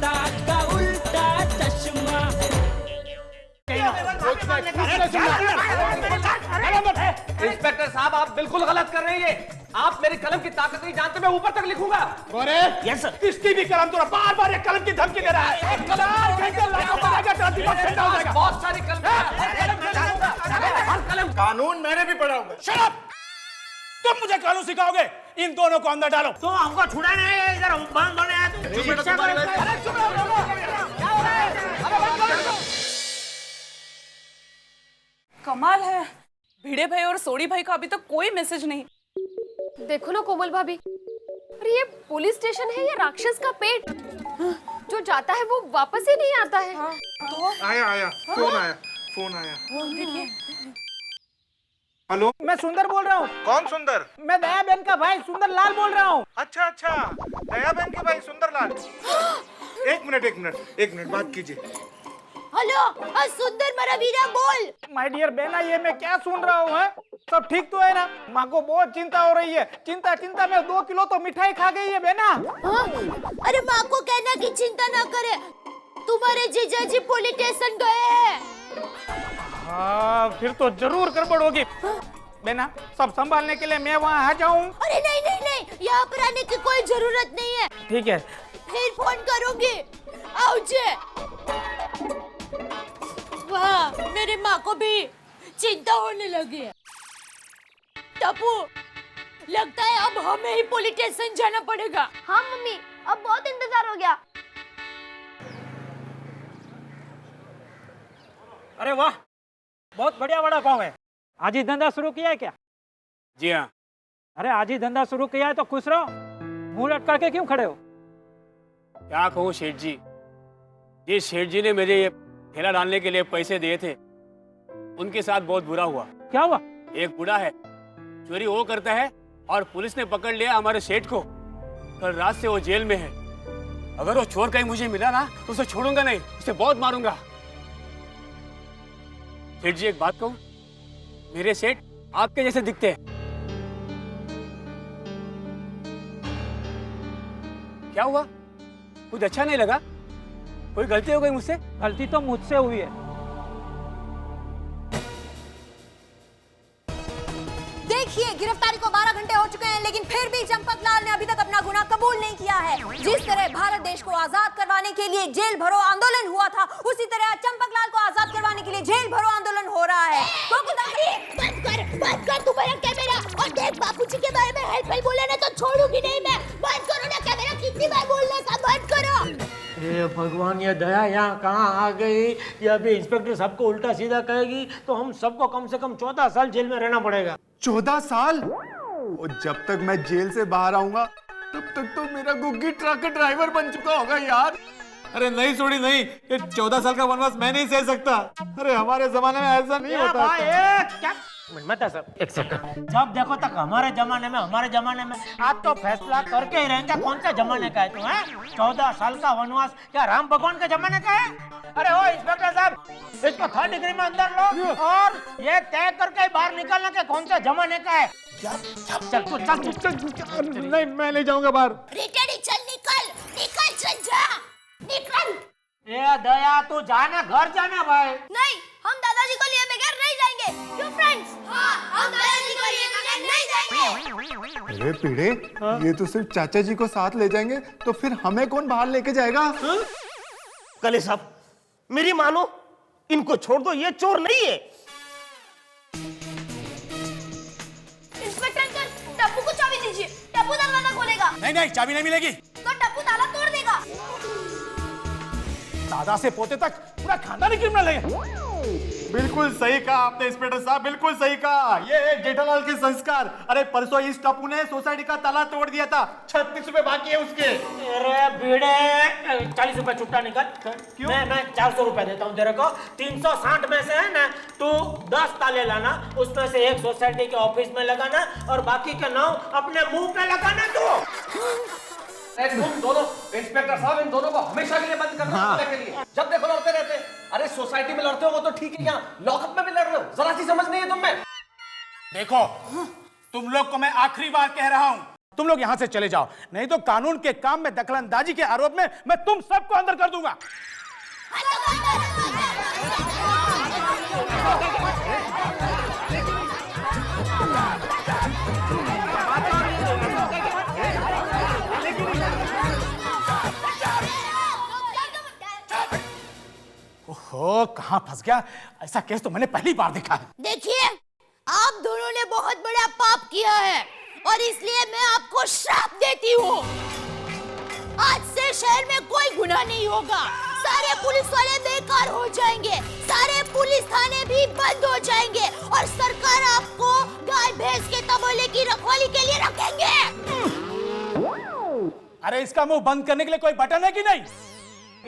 नशा का उल्टा चश्मा। इंस्पेक्टर साहब, आप बिल्कुल गलत कर रहे हैं। आप मेरी कलम की ताकत नहीं जानते, मैं ऊपर तक लिखूंगा। Yes sir. किसकी भी कलम तोड़ा, बार बार एक कलम की धमकी दे रहा है। बहुत सारी कलम, हर कलम। कानून मैंने भी पढ़ा हुआ है। Shut up! तुम मुझे कानून सिखाओगे? इन दोनों को अंदर डालो। तो हमको छुड़ाना है, इधर बंद होने आया तो शिक्षा कमाल है, भिड़े भाई और सोडी भाई का अभी तक कोई मैसेज नहीं। देखो ना कोमल भाभी, अरे ये पुलिस स्टेशन है या राक्षस का पेट? जो जाता है वो वापस ही नहीं आता है। आया फोन आया। हेलो, मैं सुंदर बोल रहा हूँ। कौन सुंदर? मैं दया बहन का भाई सुंदर लाल बोल रहा हूँ। अच्छा, दया बहन के भाई सुंदरलाल। एक मिनट बात कीजिए। हेलो, सुंदर मेरा वीरा बोल। माय डियर बहना, ये मैं क्या सुन रहा हूँ? सब ठीक तो है ना? माँ को बहुत चिंता हो रही है। चिंता में 2 किलो तो मिठाई खा गई है बहना। अरे माँ को कहना कि चिंता ना करे, तुम्हारे जीजा जी पुलिस स्टेशन गए हैं। हाँ, फिर तो जरूर गड़बड़ होगी। बहना, सब संभालने के लिए मैं वहाँ आ जाऊँ? अरे नहीं, यहाँ पर आने की कोई जरूरत नहीं है। ठीक है, फिर फोन करूंगी। आओ। वाह, मेरी माँ को भी चिंता होने लगी है। टप्पू, लगता है अब हमें ही पुलिस स्टेशन जाना पड़ेगा। हाँ मम्मी, अब बहुत इंतजार हो गया। अरे वाह, बहुत बढ़िया वड़ा पाव है। आज ही धंधा शुरू किया है क्या? जी हाँ। अरे आज ही धंधा शुरू किया है तो खुश रहो, मुंह लटका के क्यों खड़े हो? क्या कहूँ सेठ जी, जिस सेठ जी ने मेरे ये ठेला डालने के लिए पैसे दिए थे, उनके साथ बहुत बुरा हुआ। क्या हुआ? एक बूढ़ा है, चोरी वो करता है और पुलिस ने पकड़ लिया हमारे सेठ को। कल रात से वो जेल में है। अगर वो चोर कहीं मुझे मिला ना तो उसे छोड़ूंगा नहीं, उसे बहुत मारूंगा। सेठ जी, एक बात कहूँ, मेरे सेठ आपके जैसे दिखते हैं। क्या हुआ? कुछ अच्छा नहीं लगा? कोई गलती हो गई मुझसे? गलती तो मुझसे हुई है। देखिए, गिरफ्तारी को 12 घंटे हो चुके हैं, लेकिन फिर भी चंपकलाल ने अभी तक अपना गुनाह कबूल नहीं किया है। जिस तरह भारत देश को आजाद करवाने के लिए जेल भरो आंदोलन हुआ था, उसी तरह चंपकलाल को आजाद करवाने के लिए जेल भरो आंदोलन हो रहा है। बंद कर तू मेरा कैमरा, और देख बापूजी के बारे में हेल्प बोले ना तो छोड़ूंगी नहीं मैं। बंद करो ना कैमरा, कितनी बार बोलना था, बंद करो। ये भगवान, ये दया यहाँ कहाँ आ गई? ये अभी इंस्पेक्टर साहब को उल्टा सीधा कहेगी तो हम सबको कम से कम 14 साल जेल में रहना पड़ेगा। 14 साल? और जब तक मैं जेल से बाहर आऊंगा तब तक तो मेरा गुग्गी ट्रक ड्राइवर बन चुका होगा यार। अरे नहीं सोडी नहीं, ये 14 साल का वनवास मैं नहीं सह सकता। अरे हमारे जमाने में ऐसा नहीं होता। क्या मत सर, एक सेकंड। जब देखो तक हमारे जमाने में आज तो फैसला करके ही रहेंगे कौन सा जमाने का है तू? 14 साल का वनवास क्या राम भगवान के जमाने का है? अरे ओ इंस्पेक्टर साहब, इसको 3rd डिग्री में अंदर लो और ये तय करके बाहर निकलना के कौन सा जमाने का है। चल। नहीं, मैं नहीं जाऊंगा बाहर। चल निकल। ये दया, तू जाना, घर जाना भाई। नहीं, हम दादाजी को लिए बगैर नहीं जाएंगे। क्यों फ्रेंड्स? हाँ, हम दादाजी को लिए बगैर नहीं जाएंगे। अरे पीड़े, ये तो सिर्फ चाचा जी को साथ ले जाएंगे, तो फिर हमें कौन बाहर लेके जाएगा? कले साहब, मेरी मानो, इनको छोड़ दो, ये चोर नहीं है। इंस्पेक्टर अंकल, टप्पू को चाबी दीजिए, टप्पू दरवाजा खोलेगा। नहीं, चाबी नहीं मिलेगी। तो टप्पू ताला तोड़ देगा। दादा से पोते तक पूरा खानदान ही क्रिमिनल है। बिल्कुल सही कहा आपने इंस्पेक्टर साहब, बिल्कुल सही कहा। ये है जेठालाल के संस्कार। अरे परसों इस टप्पू ने सोसाइटी का ताला तोड़ दिया था। 36 रुपए बाकी है उसके। अरे भिड़े, 40 रुपए छुट्टा निकल। क्यों? मैं 400 रुपए देता हूँ तेरे को। 360 में से है ना, तू 10 ताले लाना, उसमें से एक सोसाइटी के ऑफिस में लगाना और बाकी के 9 अपने मुंह पे लगाना। तू तुम दोनों इंस्पेक्टर साहब, इन दोनों को हमेशा के लिए बंद करना के लिए। जब देखो लड़ते रहते। अरे सोसाइटी में लड़ते हो वो तो ठीक है, यहाँ लॉकअप में भी लड़ रहे हो, जरा सी समझ नहीं है तुम में। देखो, तुम लोग को मैं आखिरी बार कह रहा हूँ, तुम लोग यहाँ से चले जाओ, नहीं तो कानून के काम में दखलंदाजी के आरोप में मैं तुम सबको अंदर कर दूंगा। ओहो, कहाँ फंस गया? ऐसा केस तो मैंने पहली बार देखा है। देखिए, आप दोनों ने बहुत बड़ा पाप किया है और इसलिए मैं आपको श्राप देती हूँ। आज से शहर में कोई गुनाह नहीं होगा, सारे पुलिस वाले बेकार हो जाएंगे, सारे पुलिस थाने भी बंद हो जाएंगे और सरकार आपको गाय भैंस के तबोले की रखवाली के लिए रखेंगे। अरे इसका मुंह बंद करने के लिए कोई बटन है कि नहीं?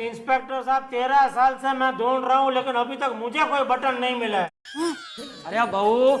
इंस्पेक्टर साहब 13 साल से मैं ढूंढ रहा हूँ लेकिन अभी तक मुझे कोई बटन नहीं मिला है। अरे बहू,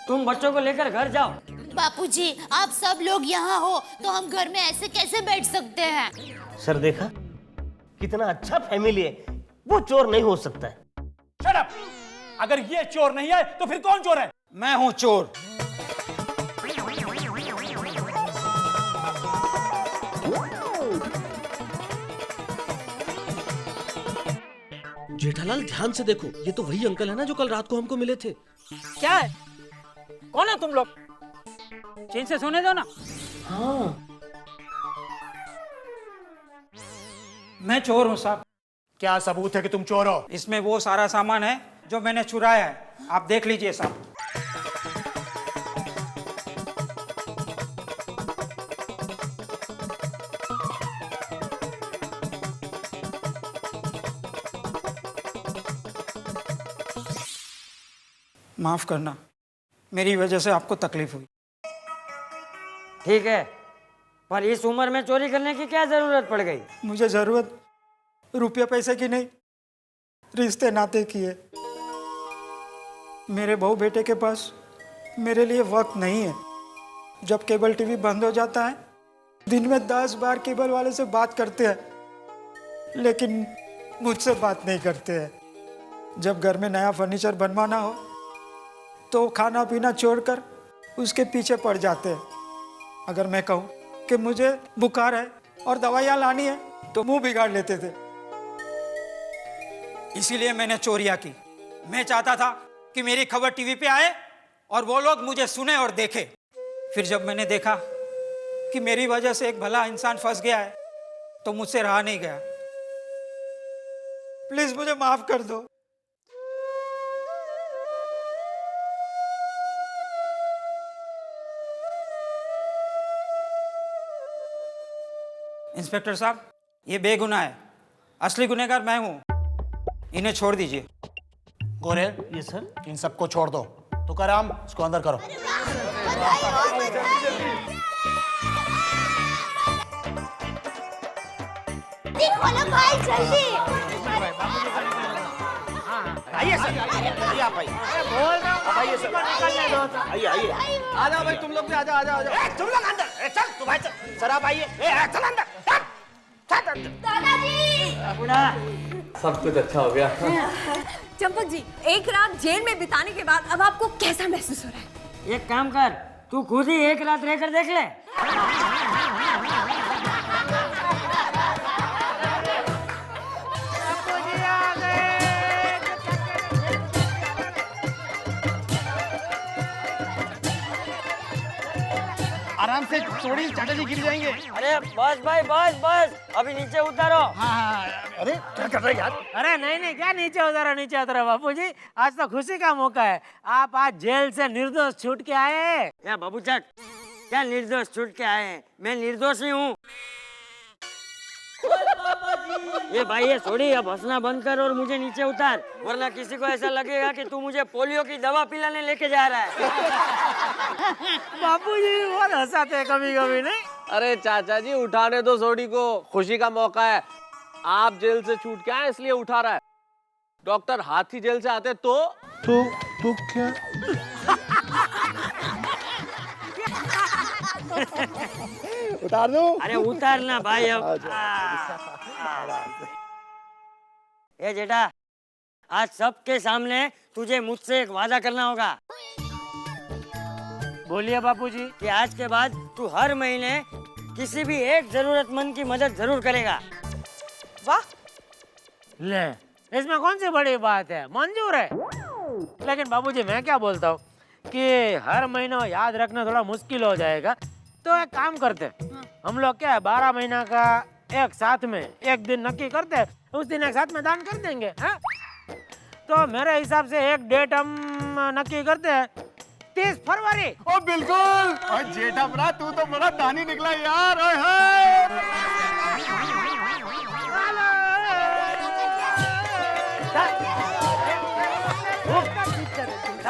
तुम बच्चों को लेकर घर जाओ। बापूजी, आप सब लोग यहाँ हो तो हम घर में ऐसे कैसे बैठ सकते हैं? सर देखा, कितना अच्छा फैमिली है, वो चोर नहीं हो सकता है। Shut up! अगर ये चोर नहीं है तो फिर कौन चोर है? मैं हूं चोर। जेठालाल ध्यान से देखो, ये तो वही अंकल है ना जो कल रात को हमको मिले थे। क्या है? कौन है तुम लोग? चैन से सोने दो ना। हाँ, मैं चोर हूँ साहब। क्या सबूत है कि तुम चोर हो? इसमें वो सारा सामान है जो मैंने चुराया है, आप देख लीजिए साहब। माफ करना, मेरी वजह से आपको तकलीफ हुई। ठीक है, पर इस उम्र में चोरी करने की क्या जरूरत पड़ गई? मुझे जरूरत रुपये पैसे की नहीं, रिश्ते नाते की है। मेरे बहू बेटे के पास मेरे लिए वक्त नहीं है। जब केबल टीवी बंद हो जाता है, दिन में 10 बार केबल वाले से बात करते हैं, लेकिन मुझसे बात नहीं करते हैं। जब घर में नया फर्नीचर बनवाना हो तो खाना पीना छोड़कर उसके पीछे पड़ जाते हैं। अगर मैं कहूँ कि मुझे बुखार है और दवाइयाँ लानी है तो मुंह बिगाड़ लेते थे। इसीलिए मैंने चोरियां की। मैं चाहता था कि मेरी खबर टीवी पे आए और वो लोग मुझे सुने और देखे। फिर जब मैंने देखा कि मेरी वजह से एक भला इंसान फंस गया है तो मुझसे रहा नहीं गया। प्लीज मुझे माफ कर दो। इंस्पेक्टर साहब, ये बेगुनाह है, असली गुनहगार मैं हूं, इन्हें छोड़ दीजिए। गोरे, ये सर, इन सबको छोड़ दो। तो कराम, इसको अंदर करो। देखो ना भाई, जल्दी। आइए सर, आइए आप आइए। बोल रहा हूँ, आइए सर, आइए आइए। आ जाओ भाई, तुम लोग भी आ जाओ, आ जाओ, आ जाओ। तुम लोग अंदर, चल तू भाई चल, सर आप आइए, चल अंदर, चल दादाजी, सब कुछ अच्छा हो गया। चंपक जी, एक रात जेल में बिताने के बाद अब आपको कैसा महसूस हो रहा है? एक काम कर, तू खुद ही एक रात रहकर देख ले। आराम से, थोड़ी चाचा गिर जाएंगे। अरे बस भाई, बस बस, अभी नीचे उतारो। अरे क्या कर रहे यार? अरे नहीं नहीं, क्या नीचे उतारा बापूजी, आज तो खुशी का मौका है। आप आज जेल से निर्दोष छूट के आए। या बाबू चक, क्या निर्दोष छूट के आए हैं? मैं निर्दोष ही हूँ। ये भाई, ये छोड़ी, अब हंसना बंद कर और मुझे नीचे उतार, वरना किसी को ऐसा लगेगा कि तू मुझे पोलियो की दवा पिलाने लेके जा रहा है। बापूजी बहुत हंसाते हैं कभी कभी, नहीं? अरे चाचा जी, उठाने दो सोडी को, खुशी का मौका है। आप जेल से छूट के आए इसलिए उठा रहा है। डॉक्टर हाथी जेल से आते तो क्या? उतार दो। अरे उतारना भाई अब। ये जेठा, आज सबके सामने तुझे मुझसे एक वादा करना होगा। बोलिए बापूजी। कि आज के बाद तू हर महीने किसी भी एक जरूरतमंद की मदद जरूर करेगा। वाह, ले, इसमें कौन सी बड़ी बात है, मंजूर है। लेकिन बाबूजी मैं क्या बोलता हूँ कि हर महीना याद रखना थोड़ा मुश्किल हो जाएगा, तो एक काम करते हैं, हम लोग क्या है 12 महीना का एक साथ में एक दिन नक्की करते हैं, उस दिन एक साथ में दान कर देंगे, हाँ? तो मेरे हिसाब से एक डेट हम नक्की करते हैं 30 फरवरी। ओ बिल्कुल। और जेठा भरा तू तो बड़ा दानी निकला यार। ओए हाय।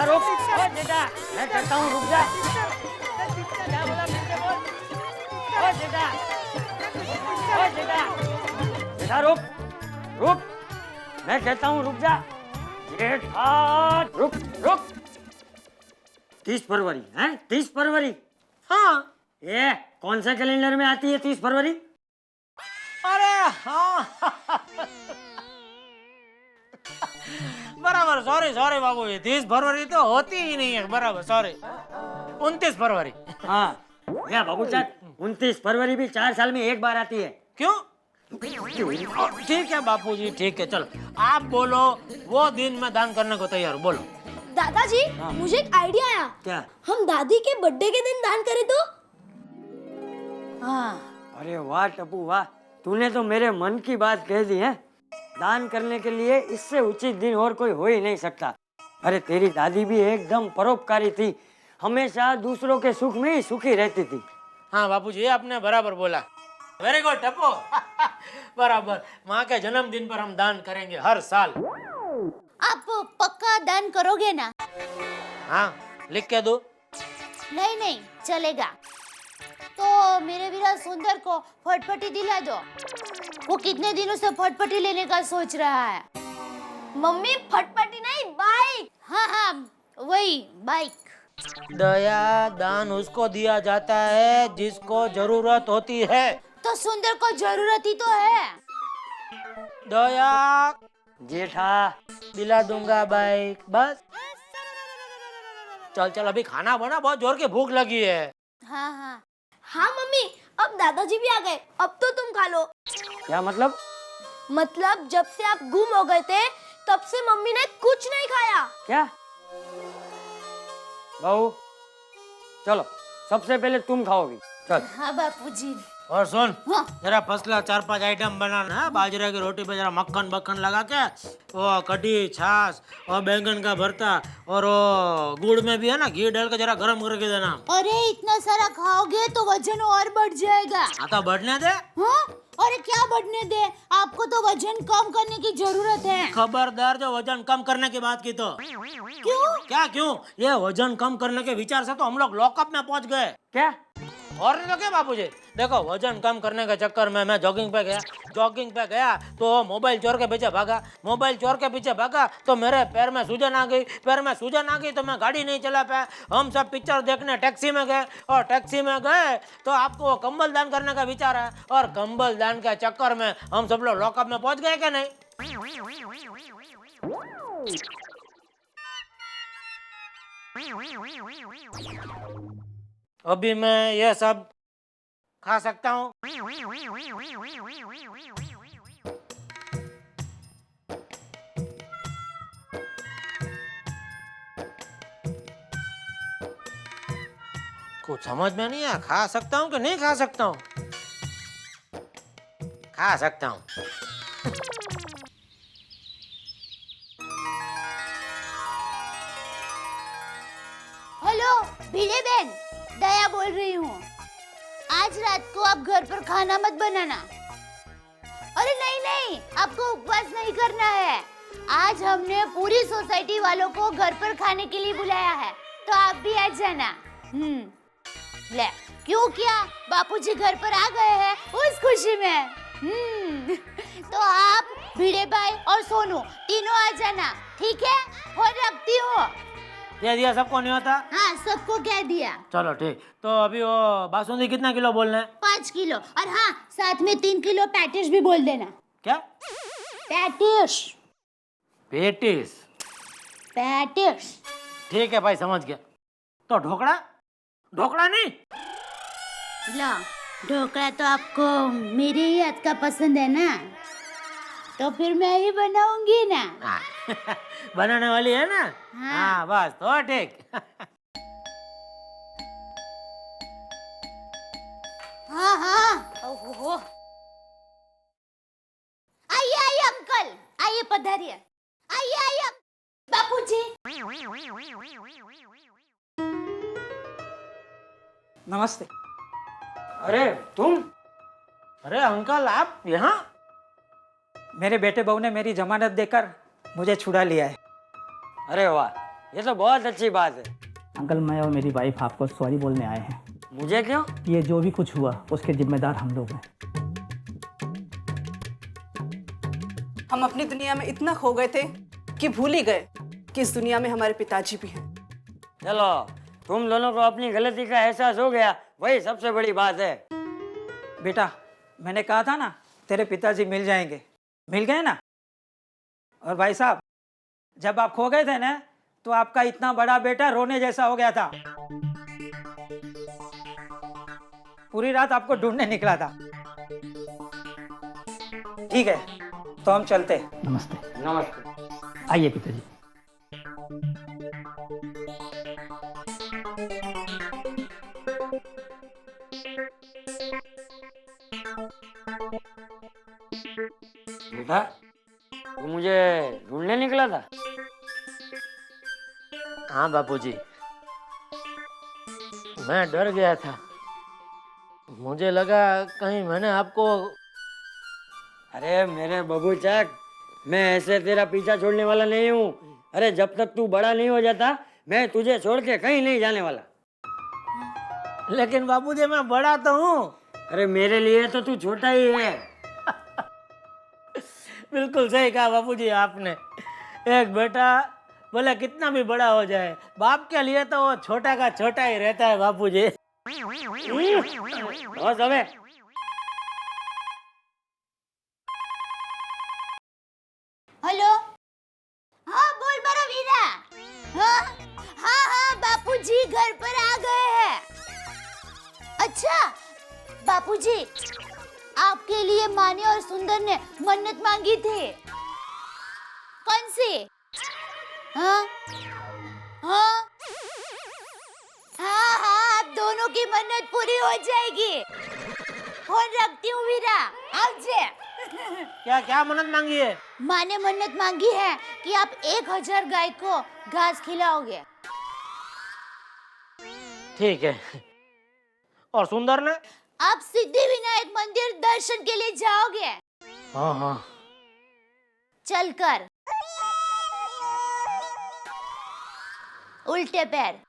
रुक बेटा, मैं कहता हूँ रुक जा। बेटा बेटा रुक रुक, मैं कहता हूँ रुक जा। जेठा रुक रुक। 30 फरवरी है, 30 फरवरी। हाँ, ये कौन सा कैलेंडर में आती है 30 फरवरी? अरे हाँ बराबर, सॉरी बाबू, 30 फरवरी तो होती ही नहीं है, बराबर, सॉरी 29 फरवरी। हाँ या बाबू चाचा, 29 फरवरी भी 4 साल में एक बार आती है। क्यों? ठीक है बापूजी, ठीक है, चलो आप बोलो, वो दिन मैं दान करने को तैयार हूँ, बोलो। दादाजी, मुझे एक आइडिया आया। क्या? हम दादी के बर्थडे के दिन दान करें तो? हाँ। अरे वाह टप्पू वाह, तूने तो मेरे मन की बात कह दी है। दान करने के लिए इससे उचित दिन और कोई हो ही नहीं सकता। अरे तेरी दादी भी एकदम परोपकारी थी, हमेशा दूसरों के सुख में ही सुखी रहती थी। हाँ बापूजी, आपने बराबर बोला, वेरी गुड टप्पू बराबर, माँ के जन्मदिन पर हम दान करेंगे हर साल। आप पक्का दान करोगे ना? हाँ, लिख के दो। नहीं चलेगा। तो मेरे वीरा सुंदर को फटफटी दिला दो, वो कितने दिनों से फटफटी लेने का सोच रहा है। मम्मी, फटफटी नहीं, बाइक। हाँ, वही बाइक। दया दान उसको दिया जाता है जिसको जरूरत होती है। तो सुंदर को जरूरत ही तो है। दया जेठा दिला दूंगा बाइक, बस। चल अभी खाना बना, बहुत जोर की भूख लगी है। हाँ मम्मी, अब दादाजी भी आ गए, अब तो तुम खा लो। क्या मतलब? मतलब जब से आप गुम हो गए थे तब से मम्मी ने कुछ नहीं खाया। क्या? बहू चलो, सबसे पहले तुम खाओगी, चल। हाँ बापूजी। और सुन, हाँ। जरा फसला 4-5 आइटम बनाना है, बाजरे की रोटी पे जरा मक्खन लगा के, वो कढ़ी, छाछ और बैंगन का भरता, और वो गुड़ में भी है ना घी डाल के जरा गरम करके देना। अरे इतना सारा खाओगे तो वजन और बढ़ जाएगा। हाँ तो बढ़ने दे। हाँ? अरे क्या बढ़ने दे, आपको तो वजन कम करने की जरूरत है। खबरदार, जो वजन कम करने की बात की तो। क्यों? ये वजन कम करने के विचार से तो हम लोग लॉकअप में पहुंच गए। क्या? और नहीं तो क्या बापूजी, देखो वजन कम करने के चक्कर में मैं जॉगिंग पे गया तो मोबाइल चोर के पीछे भागा तो मेरे पैर में सूजन आ गई तो मैं गाड़ी नहीं चला पाया। हम सब पिक्चर देखने टैक्सी में गए, और टैक्सी में गए तो आपको वो कंबल दान करने का विचार है, और कंबल दान के चक्कर में हम सब लोग लॉकअप में पहुंच गए क्या नहीं? अभी मैं ये सब खा सकता हूँ? कुछ समझ में नहीं आया, खा सकता हूँ कि नहीं खा सकता हूँ? खा सकता हूँ। हेलो भिड़े बहन, दया बोल रही हूँ। आज रात को आप घर पर खाना मत बनाना। अरे नहीं, आपको उपवास नहीं करना है। आज हमने पूरी सोसाइटी वालों को घर पर खाने के लिए बुलाया है, तो आप भी आ जाना। ले, क्यों क्या बापूजी घर पर आ गए हैं उस खुशी में। तो आप भिड़े भाई और सोनू तीनों आ जाना, ठीक है? फोन रखती हूँ। कह दिया सबको नहीं होता? हाँ, सबको कह दिया। चलो ठीक, तो अभी वो बासुंदी कितना किलो बोलना है? 5 किलो, और हाँ साथ में 3 किलो पैटिस भी बोल देना। क्या? पैटिस। ठीक है भाई, समझ गया। तो ढोकड़ा? ढोकला नहीं? ला, ढोकला तो आपको मेरे ही हाथ का पसंद है ना, तो फिर मैं ही बनाऊंगी ना। बनाने वाली है ना? हाँ बस तो ठीक। हाँ हाँ, ओहो, आइए आइए अंकल, आइए पधारिए, आइए आइए बापूजी। नमस्ते। अरे तुम? अरे अंकल आप यहाँ? मेरे बेटे बहू ने मेरी जमानत देकर मुझे छुड़ा लिया है। अरे वाह, ये तो बहुत अच्छी बात है। अंकल मैं और मेरी वाइफ आपको सॉरी बोलने आए हैं। मुझे क्यों? ये जो भी कुछ हुआ उसके जिम्मेदार हम लोग हैं। हम अपनी दुनिया में इतना खो गए थे कि भूल ही गए कि इस दुनिया में हमारे पिताजी भी हैं। चलो, तुम दोनों को अपनी गलती का एहसास हो गया, वही सबसे बड़ी बात है। बेटा, मैंने कहा था ना तेरे पिताजी मिल जाएंगे, मिल गए ना। और भाई साहब, जब आप खो गए थे ना तो आपका इतना बड़ा बेटा रोने जैसा हो गया था। पूरी रात आपको ढूंढने निकला था। ठीक है, तो हम चलते। नमस्ते। नमस्ते। आइए पिताजी। बेटा, तू मुझे ढूंढने निकला था? हाँ बापूजी, मैं डर गया था। मुझे लगा कहीं मैंने आपको। अरे मेरे बबूचक, मैं ऐसे तेरा पीछा छोड़ने वाला नहीं हूँ। अरे जब तक तू बड़ा नहीं हो जाता, मैं तुझे छोड़ के कहीं नहीं जाने वाला। लेकिन बापूजी मैं बड़ा तो हूँ। अरे मेरे लिए तो तू छोटा ही है। बिल्कुल सही कहा बापूजी आपने। एक बेटा भले कितना भी बड़ा हो जाए, बाप के लिए तो वो छोटा का छोटा ही रहता है बापूजी। बस हमें हेलो, हाँ बोल मेरा वीरा। हाँ हाँ हाँ, बापूजी घर पर आ गए हैं। अच्छा बापूजी, आपके लिए माने और सुंदर ने मन्नत मांगी थी। कौन सी? हाँ हाँ हाँ हाँ, आप दोनों की मन्नत पूरी हो जाएगी। फोन रखती हूँ वीरा, आवजे। क्या क्या मन्नत मांगी है? माँ ने मन्नत मांगी है कि आप 1000 गाय को घास खिलाओगे। ठीक है। और सुंदर ने? आप सिद्धिविनायक मंदिर दर्शन के लिए जाओगे। हाँ हाँ। चलकर उल्टे पैर।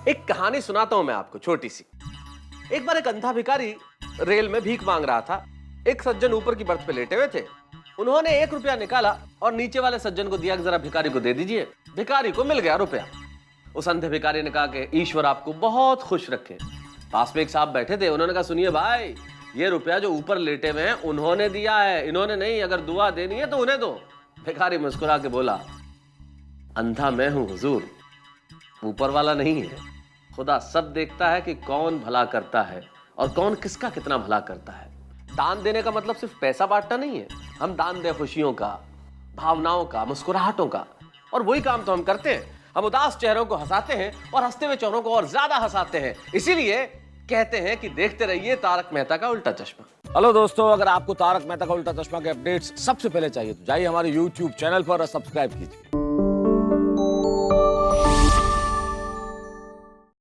एक कहानी सुनाता हूं मैं आपको, छोटी सी। एक बार एक अंधा भिखारी रेल में भीख मांग रहा था। एक सज्जन ऊपर की बर्थ पे लेटे हुए थे। उन्होंने 1 रुपया निकाला और नीचे वाले सज्जन को दिया कि जरा भिखारी को दे दीजिए। भिखारी को मिल गया रुपया। उस अंधे भिखारी ने कहा कि ईश्वर आपको बहुत खुश रखे। पास में एक साहब बैठे थे, उन्होंने कहा सुनिए भाई, ये रुपया जो ऊपर लेटे हुए हैं उन्होंने दिया है, इन्होंने नहीं। अगर दुआ देनी है तो उन्हें दो। भिखारी मुस्कुरा के बोला, अंधा मैं हूं हुजूर, ऊपर वाला नहीं है। खुदा सब देखता है कि कौन भला करता है और कौन किसका कितना भला करता है। दान देने का मतलब सिर्फ पैसा बांटना नहीं है। हम दान दे खुशियों का, भावनाओं का, मुस्कुराहटों का। और वही काम तो हम करते हैं। हम उदास चेहरों को हंसाते हैं और हंसते हुए चेहरों को और ज्यादा हंसाते हैं। इसीलिए कहते हैं कि देखते रहिए तारक मेहता का उल्टा चश्मा। हेलो दोस्तों, अगर आपको तारक मेहता का उल्टा चश्मा के अपडेट्स सबसे पहले चाहिए तो जाइए हमारे YouTube चैनल पर और सब्सक्राइब कीजिए।